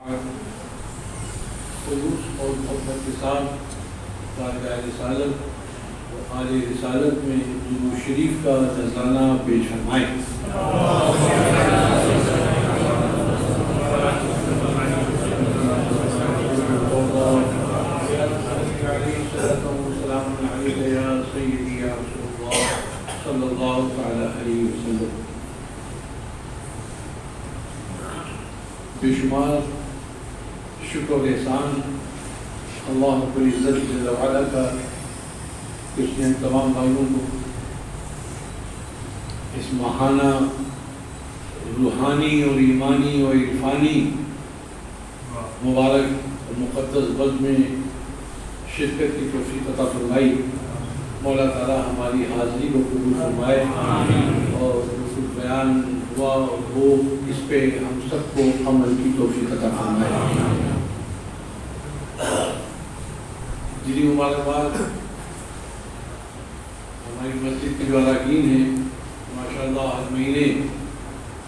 خلوص اور محبت کے ساتھ بارگاہ رسالت و آل رسالت میں درود شریف کا نذرانہ پیش فرمائیں۔ صلی اللہ تعالی علیہ وسلم۔ بے شمار شکر و احسان اللہ رب العزت جل وعلا کا کہ اس نے ہم تمام بھائیوں کو اس ماہانہ روحانی اور ایمانی اور عرفانی مبارک اور مقدس بز میں شرکت کی توفیق عطا فرمائی۔ مولا تعالیٰ ہماری حاضری کو قبول فرمائے اور جو بیان ہوا وہ اس پہ ہم سب کو عمل کی توفیق عطا فرمائے۔ جنہیں مبارکباد ہماری مسجد کے جو اراکین ہیں ماشاءاللہ ہر مہینے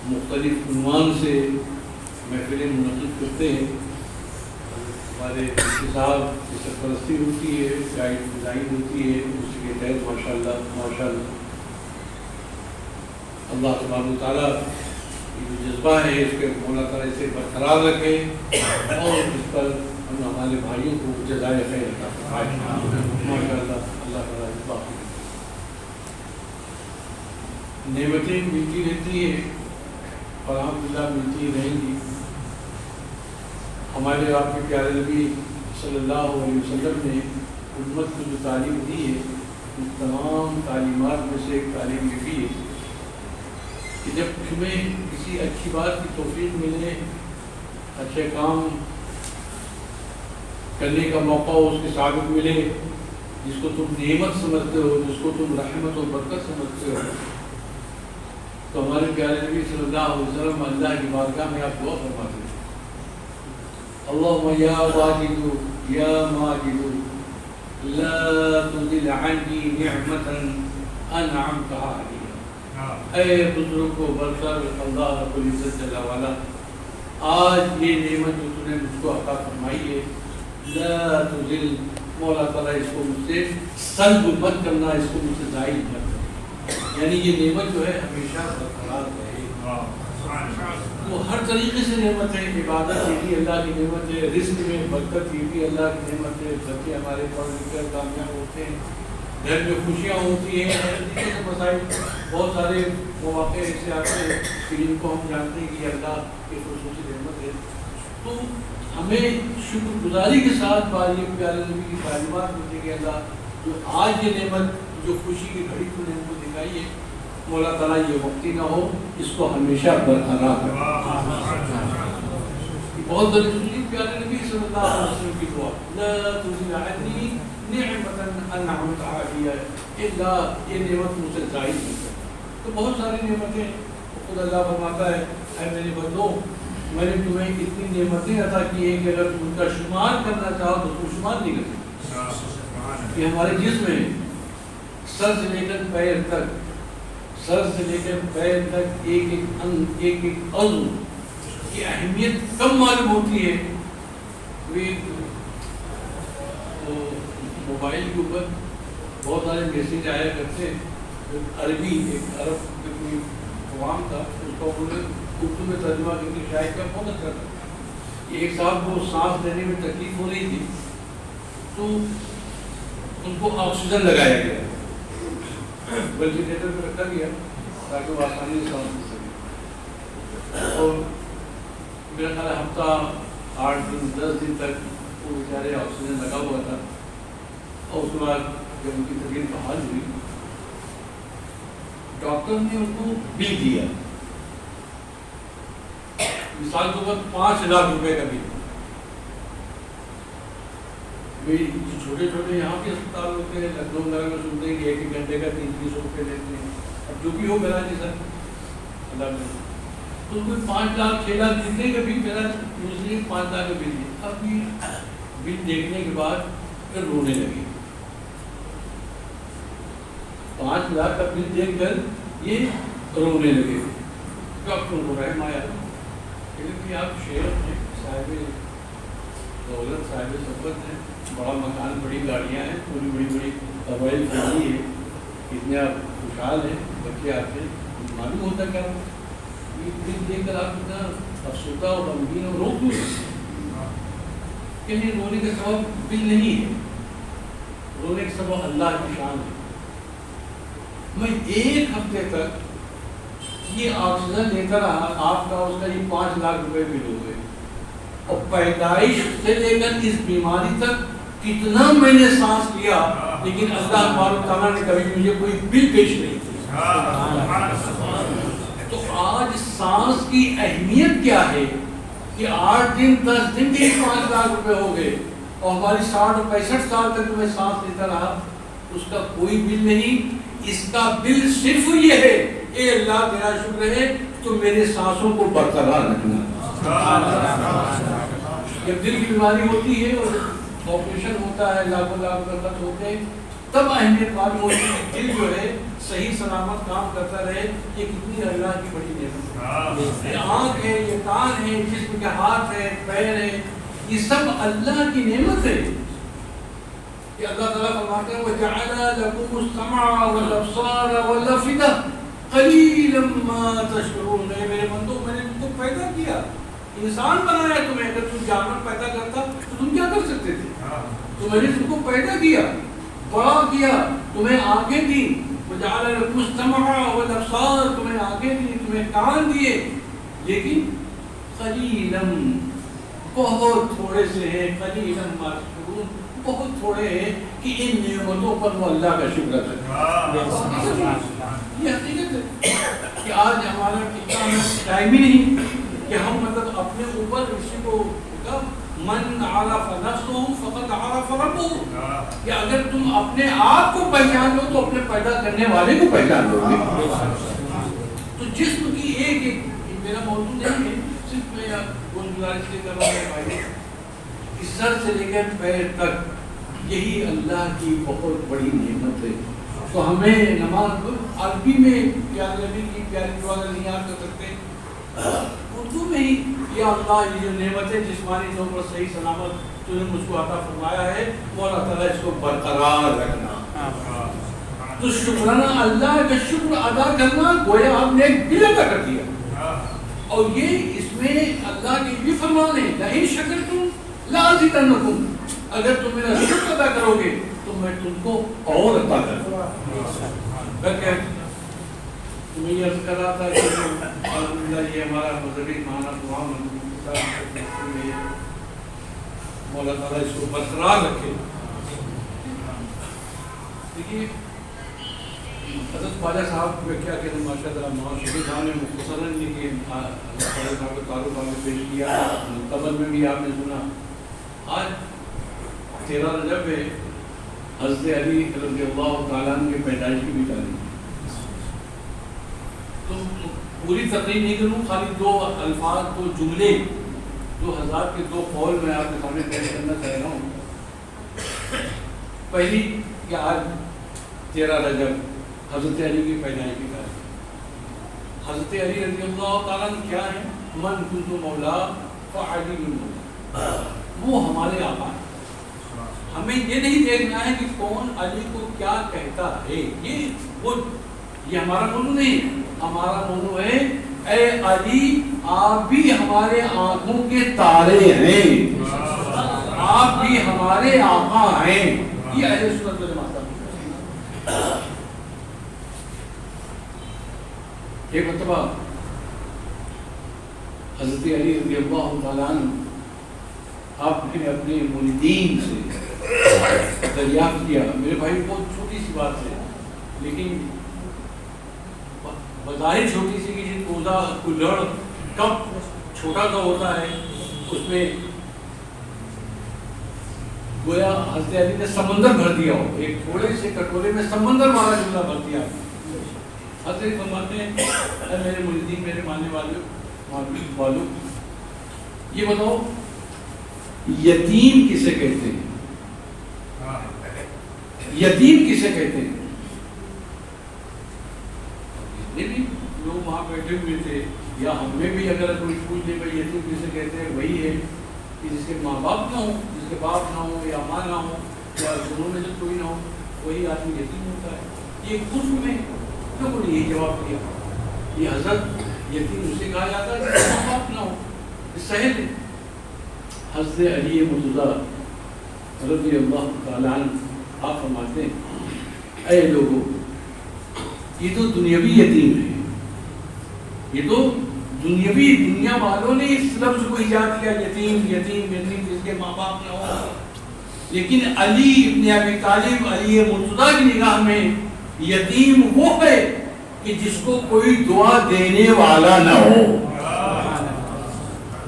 مختلف عنوان سے محفلیں منعقد کرتے ہیں۔ ہمارے صاحب کی سرپرستی ہوتی ہے، گائیڈ ڈیزائن ہوتی ہے، اسی کے تحت ماشاءاللہ اللہ تبارک و تعالیٰ یہ جو جذبہ ہے اس کے مولا تعالیٰ اسے برقرار رکھے اور اس پر ہم ہمارے بھائیوں کو جزائے خیر عطا فرمائے۔ ماشاءاللہ اللہ تعالیٰ باقی نعمتیں ملتی رہتی ہیں اور الحمدللہ ملتی رہیں گی۔ ہمارے آپ کے پیارے نبی صلی اللہ علیہ وسلم نے امت کو جو تعلیم دی ہے ان تمام تعلیمات میں سے ایک تعلیم یہ بھی ہے کہ جب تمہیں کسی اچھی بات کی توفیق ملے، اچھے کام کرنے کا موقع ہو، اس کے ثابت ملے، جس کو تم نعمت سمجھتے ہو، جس کو تم رحمت و برکت سمجھتے ہو، تو ہمارے پیارے نبی صلی اللہ علیہ وسلم اللہ کی بارگاہ میں آپ دعا فرماتے ہیں، اللہم یا واجد یا ماجد لا تضل عنی نعمتا انعمت علی۔ اے بزرگ و برتر اللہ رب العزت جل وعلا، آج یہ نعمت جو تم نے مجھ کو عطا فرمائی ہے، لا تضل، مولا تعالیٰ اس کو مجھ سے سلب مت کرنا، اس کو مجھ سے ضائع مت کرنا، یعنی یہ نعمت جو ہے ہمیشہ برقرار رہے۔ وہ ہر طریقے سے نعمت ہے، عبادت یہ بھی اللہ کی نعمت ہے، رزق میں برکت یہ بھی اللہ کی نعمت ہے، بچے ہمارے پڑھ لکھ کر کامیاب ہوتے ہیں، گھر میں خوشیاں ہوتی ہیں، ہر طریقے سے مسائل بہت سارے مواقع ایسے آتے ہیں کہ جن کو ہم جانتے ہیں کہ اللہ کی خصوصی نعمت ہے۔ تو ہمیں شکر گزاری کے ساتھ باری پیارے نبی کی تعلیمات ملتی کہ اللہ جو آج یہ نعمت جو خوشی کی گھڑی کو نے ہم کو دکھائی ہے، مولا تعالیٰ یہ وقتی نہ ہو، اس کو ہمیشہ برقرار رکھے۔ بہت بڑی پیارے نبی صلی اللہ علیہ وسلم کی دعا، لا تضل عنی نعمتا انعمت علی، اللہ یہ نعمت مجھ سے ضائع نہیں کرے۔ تو بہت ساری نعمتیں خود اللہ فرماتا ہے، اے میرے بندو میں نے تمہیں اتنی نعمتیں عطا کی ہیں کہ اگر تم ان کا شمار کرنا چاہو تو تم شمار نہیں کر سکتے۔ یہ ہمارے جسم ہے، سر سے لے کر پیر تک، سر سے لے کر پیر تک ایک ایک عضو کی اہمیت کم معلوم ہوتی ہے۔ موبائل کے اوپر بہت سارے میسیج آیا کرتے ہیں، عربی ایک عرب کا کوئی عوام تھا، اس کو انہوں نے اردو میں ترجمہ کر کے شاید کا بہت اچھا تھا کہ ایک صاحب کو سانس لینے میں تکلیف ہو رہی تھی تو ان کو آکسیجن لگایا گیا، وینٹیلیٹر پہ رکھا گیا تاکہ وہ آسانی سے سانس لے سکے، اور میرا خیال ہے ہفتہ 8 دن 10 دن تک وہ بیچارے آکسیجن لگا ہوا تھا، اور اس کے بعد جب ان کی طبیعت بحال ہوئی ڈاکٹر نے ان کو بل دیا، مثال کے اوپر 5 لاکھ روپے کا بل۔ چھوٹے چھوٹے یہاں بھی اسپتال ہوتے ہیں، لکھنؤ وغیرہ میں سنتے ہیں کہ 1 گھنٹے کا 300 روپے لیتے ہیں، اب جو بھی ہو میرا جی سر اللہ میں تو کوئی 5 لاکھ 6 لاکھ جتنے کا بل، میرا مسلم 5 لاکھ کا بل دیا۔ اب بھی بل دیکھنے کے بعد پھر رونے لگے، 5 لاکھ کا بل دیکھ کر یہ رونے لگے۔ ڈاکٹر کو رحم آیا کہ آپ شیخ ہیں، صاحب دولت صاحب ثروت ہیں, بڑا مکان, بڑی گاڑیاں ہیں, پوری بڑی بڑی قبائل فیملی ہے, کتنے آپ خوشحال ہیں, بچے آتے ہیں, معلوم ہوتا کیا یہ دیکھ کر آپ اتنا افسردہ اور غمگین اور رو کیوں کہ نہیں؟ رونے کا سبب بل نہیں ہے, رونے کا سبب اللہ کی شان ہے. میں ایک ہفتے تک یہ آکسیجن لیتا رہا, آپ کا اس کا یہ 5 لاکھ روپے بل ہو گئے, اور پیدائش سے لے کر اس بیماری تک کتنا میں نے سانس لیا, لیکن اللہ تبارک تعالیٰ نے کبھی مجھے کوئی بل پیش نہیں کیا. تو آج سانس کی اہمیت کیا ہے کہ 8 دن 10 دن کے 5 لاکھ روپے ہو گئے, اور ہماری 60 اور 65 سال تک میں سانس لیتا رہا, اس کا کوئی بل نہیں. اس کا بل صرف یہ ہے, اے اللہ تیرا شکر ہے تو میرے سانسوں کو برقرار رکھنا. جب دل کی بیماری ہوتی ہے اور آپریشن ہوتا ہے, لاکھوں لاکھ روپے خرچ ہوتے ہیں, تب اہمیت معلوم ہوتی ہے کہ دل جو ہے صحیح سلامت کام کرتا رہے. یہ کتنی اللہ کی بڑی نعمت ہے. یہ آنکھ ہے, یہ کان ہے, جسم کے ہاتھ ہے, پیر ہے, یہ سب اللہ کی نعمت ہے. کہ اللہ تعالیٰ فرماتے ہیں وَجَعَلَ لَكُمُ السَّمْعَ وَالْأَبْصَارَ وَالْأَفْئِدَةَ قَلِيلًا مَا تَشْكُرُونَ. میں نے بندوں, میں نے تم کو پیدا کیا, انسان بنایا تمہیں. اگر تم جانور پیدا کرتا تو تم کیا کر سکتے تھے؟ تو میں نے تم کو پیدا کیا, بڑا کیا, تمہیں آنکھیں دی. وَجَعَلَ لَكُمُ السَّمْعَ وَالْأَبْصَارَ, تمہیں آنکھیں دی, تمہیں کان دیے, لیکن قَلِيلًا, بہت تھوڑے سے ہیں. قَلِيلًا مَا تَشْكُرُونَ, بہت تھوڑے ہیں کہ ان نعمتوں پر وہ اللہ کا شکر کریں. یہ حقیقت ہے کہ آج ہمارا اتنا ٹائم ہی نہیں کہ ہم مطلب اپنے اوپر اسی کو من عرف نفسه فقد عرف ربه, کہ اگر تم اپنے آپ کو پہچان لو تو اپنے پیدا کرنے والے کو پہچان لو گے. تو جسم کی ایک میرا موضوع نہیں ہے, صرف میں گزارش کے کر رہا ہوں کہ سر سے لے کر پیر تک یہی اللہ کی بہت بڑی نعمت ہے. تو ہمیں نماز عربی میں پیارے نبی کی پیاری دعا نہیں یاد کر سکتے, اردو میں ہی یا اللہ یہ جو نعمت ہے جسمانی طور پر صحیح سلامت تو نے مجھ کو عطا فرمایا ہے, وہ اللہ تعالیٰ اس کو برقرار رکھنا. تو شکرانہ اللہ کا شکر ادا کرنا گویا آپ نے ایک بل ادا کر دیا. اور یہ اس میں اللہ کے بھی فرمان ہے لئن شکرتم لأزیدنکم, اگر تم میرا شکر ادا کرو گے تو میں تم کو اور عطا کروں گا. تمہیں یہ عرض کر رہا تھا کہ الحمدللہ یہ ہمارا مذہبی معنی دعا میں مولا تعالیٰ اس کو برقرار رکھے. دیکھیے حضرت خواجہ صاحب کو کیا کہتے ہیں, ماشاء اللہ مولانا شفیع صاحب نے مختصراً یہ خواجہ صاحب کا تعارف آپ نے پیش کیا, قبل میں بھی آپ نے سنا. آج 13 رجب ہے, حضرت علی رضی اللہ تعالیٰ عنہ کی پیدائش کی بھی تاریخ. تو پوری تقریر نہیں کروں, خالی 2 الفاظ, 2 جملے, 2000 کے 2 قول میں آپ کے سامنے پیش کرنا چاہ رہا ہوں. پہلی کہ آج 13 رجب حضرت علی کی پیدائش کی تاریخ. حضرت علی رضی اللہ تعالیٰ عنہ کیا ہے؟ من کنت مولا فعلی مولا, وہ ہمارے آقا ہیں. ہمیں یہ نہیں دیکھنا ہے کہ کون علی کو کیا کہتا ہے, یہ ہمارا موضوع نہیں ہے. ہمارا موضوع ہے اے علی آپ بھی ہمارے آنکھوں کے تارے ہیں, آپ بھی ہمارے آقا ہیں. یہ اہل سنت والجماعت. ایک مرتبہ حضرت علی رضی اللہ تعالیٰ عنہ آپ نے اپنے مریدین سے دریافت کیا. میرے بھائی بہت چھوٹی سی بات ہے, لیکن بظاہر چھوٹی سی کہ پودا کلڑ کب چھوٹا کا ہوتا ہے, اس میں گویا حضرت علی نے سمندر بھر دیا ہو, ایک تھوڑے سے کٹورے میں سمندر والا جملہ بھر دیا. حضرت فرماتے ہیں اے میرے مریدین, میرے ماننے والوں, یہ بتاؤ یتیم کسے کہتے ہیں؟ یتیم کسے کہتے ہیں؟ جتنے بھی لوگ وہاں بیٹھے فلم میں تھے یا ہم میں بھی اگر کوئی پوچھ لے بھائی یتیم جسے کہتے ہیں وہی ہے کہ جس کے ماں باپ نہ ہوں، جس کے باپ نہ ہو یا ماں نہ ہو یا دونوں میں سے کوئی نہ ہو، وہی آدمی یتیم ہوتا ہے۔ یہ خود میں لوگوں نے یہی جواب دیا، یہ حضرت یتیم اسے کہا جاتا ہے جس کے ماں باپ نہ ہو، سہل ہے۔ حضرت علی مرتضیٰ رضی اللہ تعالیٰ عنہ آپ فرماتے ہیں اے لوگوں، یہ تو دنیاوی یتیم ہے، یہ تو دنیاوی دنیا والوں نے اس لفظ کو ایجاد کیا، یتیم یتیم یتیم جس کے ماں باپ نہ ہو، لیکن علی ابن ابی طالب علی مرتضیٰ کی نگاہ میں یتیم وہ ہے کہ جس کو کوئی دعا دینے والا نہ ہو۔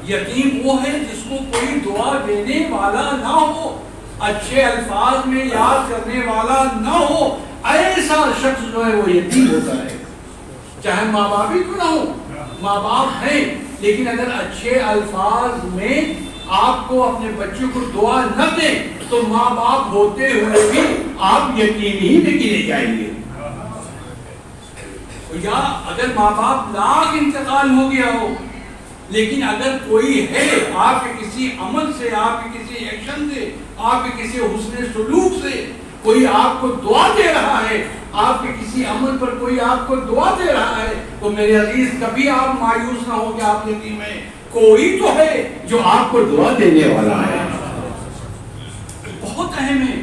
یتیم وہ ہے جس کو کوئی دعا دینے والا نہ ہو، اچھے الفاظ میں یاد کرنے والا نہ ہو، ایسا شخص جو ہے وہ یتیم ہوتا ہے۔ چاہے ماں باپ ہی کیوں نہ ہو، ماں باپ ہیں لیکن اگر اچھے الفاظ میں آپ کو اپنے بچے کو دعا نہ دیں تو ماں باپ ہوتے ہوئے بھی آپ یتیم ہی میں گنے جائیں گے۔ یا اگر ماں باپ لاکھ انتقال ہو گیا ہو لیکن اگر کوئی ہے آپ کے کسی عمل سے، آپ کے کسی ایکشن سے، آپ کے کسی حسن سلوک سے کوئی آپ کو دعا دے رہا ہے، آپ کے کسی عمل پر کوئی آپ کو دعا دے رہا ہے تو میرے عزیز کبھی آپ مایوس نہ ہو کہ آپ یتیم ہیں، کوئی تو ہے جو آپ کو دعا دینے والا ہے۔ بہت اہم ہے،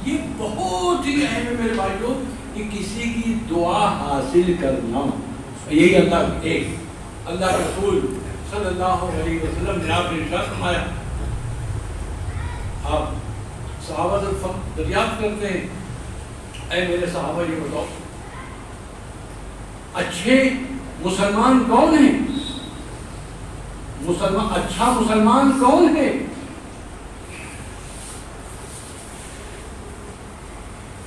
یہ بہت ہی اہم ہے میرے بھائیوں کہ کسی کی دعا حاصل کرنا۔ یہی اللہ کے رسول صلی اللہ علیہ وسلم نے آپ نے ارشاد فرمایا، آپ صحابہ سے دریافت کرتے ہیں اے میرے صحابہ یہ بتاؤ اچھے مسلمان کون ہیں، اچھا مسلمان کون ہے؟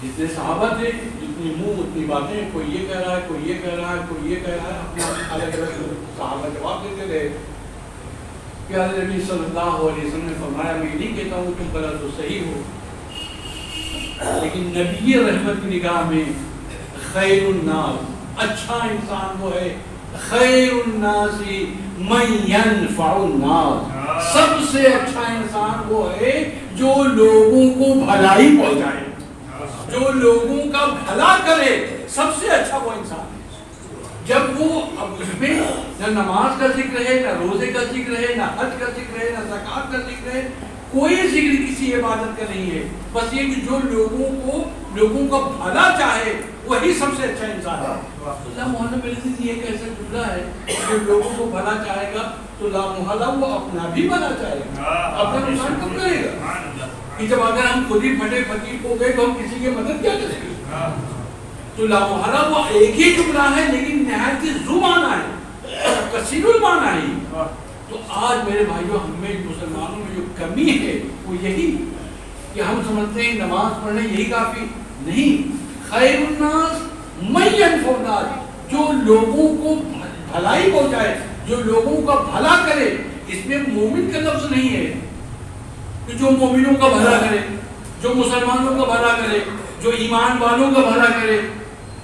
جتنے صحابہ تھے جتنی منہ اتنی باتیں، کوئی یہ کہہ رہا ہے، کوئی یہ کہہ رہا ہے، کوئی یہ کہہ رہا ہے، اپنا الگ الگ صحابہ جواب دیتے رہے۔ پیارے نبی صلی اللہ علیہ وسلم نے فرمایا میں یہ نہیں کہتا ہوں تم غلط تو صحیح ہو، لیکن نبی رحمت کی نگاہ میں خیر الناس، اچھا انسان وہ ہے، خیر الناس من ينفع الناس، سب سے اچھا انسان وہ ہے جو لوگوں کو بھلائی پہنچائے، جو لوگوں کا بھلا کرے، سب سے اچھا وہ انسان ہے۔ جب وہ اب اس میں نہ نماز کا ذکر ہے، نہ روزے کا ذکر ہے، نہ حج کا ذکر ہے، نہ زکوٰۃ کا ذکر ہے، کوئی ذکر کسی عبادت کا نہیں ہے، بس یہ کہ جو لوگوں کا بھلا چاہے وہی سب سے اچھا انسان ہے۔ اللہ محلہ میرے سے یہ ایک ایسا جملہ ہے جو لوگوں کو بھلا چاہے گا تو لا محلہ وہ اپنا بھی بھلا چاہے گا، اپنا نقصان کب کرے گا؟ کہ جب اگر ہم خود ہی پھٹے فقیر ہو گئے تو ہم کسی کی مدد کیا کریں گے؟ تو لا محلہ وہ ایک ہی جملہ ہے لیکن نہایت ذو معنی ہے، کثیر المعنی ہے۔ تو آج میرے بھائیوں ہم میں مسلمانوں میں جو کمی ہے وہ یہی کہ ہم سمجھتے ہیں نماز پڑھنے یہی کافی نہیں۔ خیر الناس من ينفع الناس، جو لوگوں کو بھلائی پہنچائے، جو لوگوں کا بھلا کرے، اس میں مومن کا لفظ نہیں ہے کہ جو مومنوں کا بھلا کرے، جو مسلمانوں کا بھلا کرے، جو ایمان والوں کا بھلا کرے،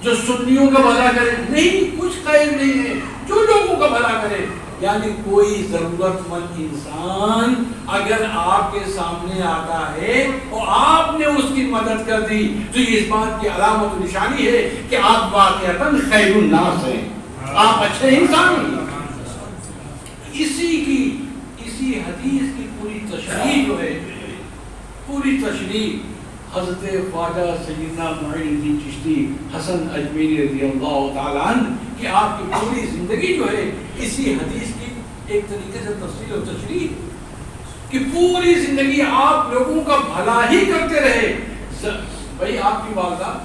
جو سنیوں کا بھلا کرے، نہیں، کچھ خیر نہیں ہے، جو لوگوں کا بھلا کرے۔ یعنی کوئی ضرورت مند انسان اگر آپ کے سامنے آتا ہے اور آپ نے اس کی مدد کر دی تو یہ اس بات کی علامت و نشانی ہے کہ آپ واقعتاً خیر الناس ہیں، آپ اچھے انسان ہیں۔ اسی حدیث کی پوری تشریح جو ہے، پوری تشریح حضرت خواجہ سیدنا معین الدین چشتی حسن اجمیری رضی اللہ تعالیٰ عنہ کہ آپ کی پوری زندگی جو ہے اسی حدیث کی ایک طریقے سے تفصیل و تشریح کہ پوری زندگی آپ لوگوں کا بھلا ہی کرتے رہے۔ بھائی آپ کی والدہ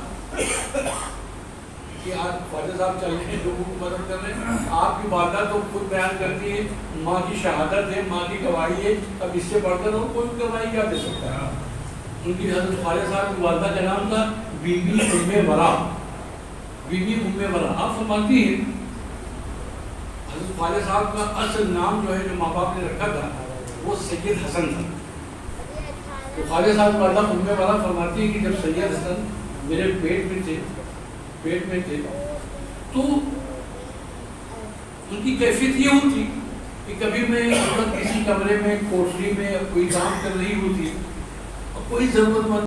کہ آپ خواجہ صاحب چل رہے ہیں، لوگوں کو مدد کر رہے ہیں، آپ کی والدہ تو خود بیان کرتی ہے ماں کی شہادت ہے، ماں کی گواہی ہے، اب اس سے بڑھ کر اور کوئی گواہی کیا دے سکتا ہے؟ ان کی حضرت خواجہ صاحب کی والدہ کا نام تھا بی بی ام ورا، بی بی ام ورا۔ آپ فرماتی ہیں حضرت خواجہ صاحب کا اصل نام جو ہے جو ماں باپ نے رکھا تھا وہ سید حسن تھا۔ تو خواجہ صاحب کی والدہ ام ورا فرماتی ہے کہ جب سید حسن میرے پیٹ میں تھے تو ان کی کیفیت یہ ہوتی کہ کبھی میں اپنا کسی کمرے میں کوٹری میں کوئی کام کر رہی ہوتی اور کوئی ضرورت مند